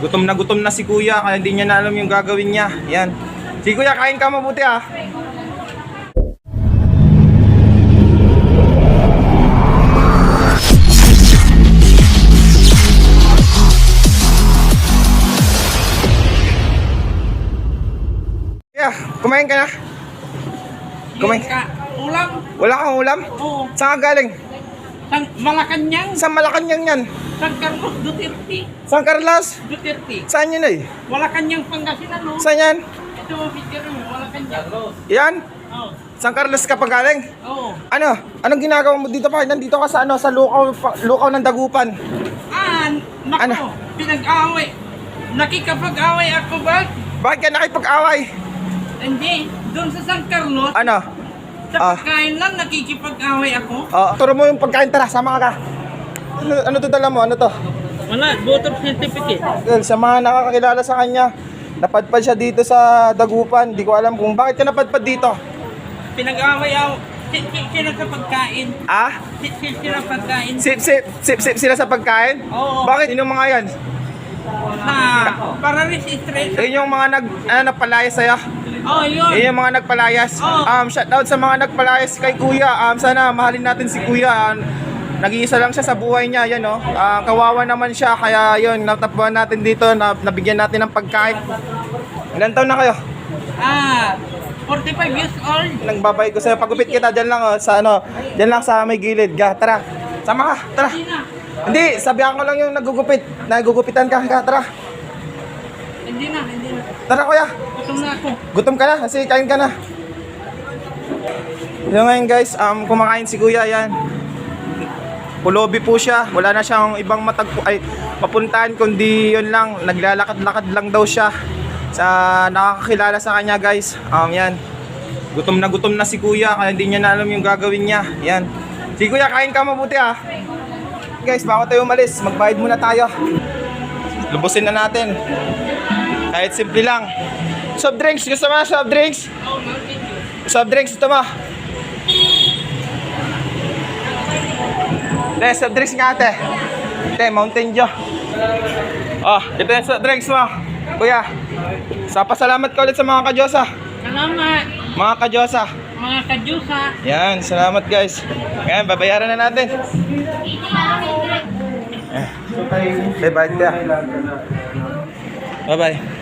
Gutom na si kuya, kaya hindi niya na alam yung gagawin niya. Yan. Si kuya, kain ka mabuti ah. Kuya, kumain ka na? Kumain ka. Ulam? Wala kang ulam? Oo. Saan ka galing? Malacanang. Saan Malacanang yan? San Carlos Duterte. San Carlos? Duterte. Saan yun eh? Malacanang, Pangasinan, no? Saan yan? Ito, picture mo, Malacanang. Yan? Oo. San Carlos ka pa galing? Oo. Ano? Anong ginagawa mo dito pa? Nandito ka sa ano? Sa lukaw ng Dagupan. Nako, Ano? pinag-away. Nakikapag-away ako ba? Bakit ka nakipag-away? Hindi. Doon sa San Carlos, Ano? sa pagkain lang nakikipag-away ako. Turo mo yung pagkain, tara, sama ka. Ano to dala mo? Ano to? Wala, voter certificate. Well, sa mga nakakakilala sa kanya, napadpad siya dito sa Dagupan. Di ko alam kung bakit ka napadpad dito. Pinag-away ako. Sila sa pagkain. Ah? Sila pagkain. Sip sila sa pagkain? Oo. Bakit? Yung mga yan? Para registrate. Yun yung mga nagpalayas sa'yo? Oh, yun. Yun yung mga nagpalayas. Oo. Shoutout sa mga nagpalayas kay kuya. Sana mahalin natin si kuya. Nag-iisa lang siya sa buhay niya, yan oh. Kawawa naman siya, kaya yun, natapuan natin dito, nabigyan natin ng pagkain. Ilan taon na kayo? 45 years old. Nagbabay ko sa'yo, pagupit kita dyan lang oh, sa ano, dyan lang sa may gilid. Tara, sama ka, tara. Hindi, sabihan ko lang yung nagugupitan ka, tara. Hindi na. Tara kuya. Gutom na ako. Gutom ka na, kasi kain ka na. Yung ngayon guys, kumakain si kuya, yan. Pulobi po siya, wala na siyang ibang mapuntahan kundi yun lang, naglalakad-lakad lang daw siya sa nakakakilala sa kanya guys. Yan. Gutom na si kuya, kaya hindi niya na alam yung gagawin niya. Yan. Si kuya, kain ka mabuti ah. Guys, bago tayo umalis, magbayad muna tayo. Lubusin na natin. Kahit simple lang. Soft drinks, gusto mo soft drinks? Soft drinks, gusto mo? Soft drinks nga ate. Mountain Dew. Ito yung soft drinks mo. Kuya, pasalamat ka ulit sa mga kadyosa. Salamat. Mga kadyosa. Mga kadyusa. Yan, salamat guys. Ngayon, babayaran na natin. Bye-bye. Bye-bye.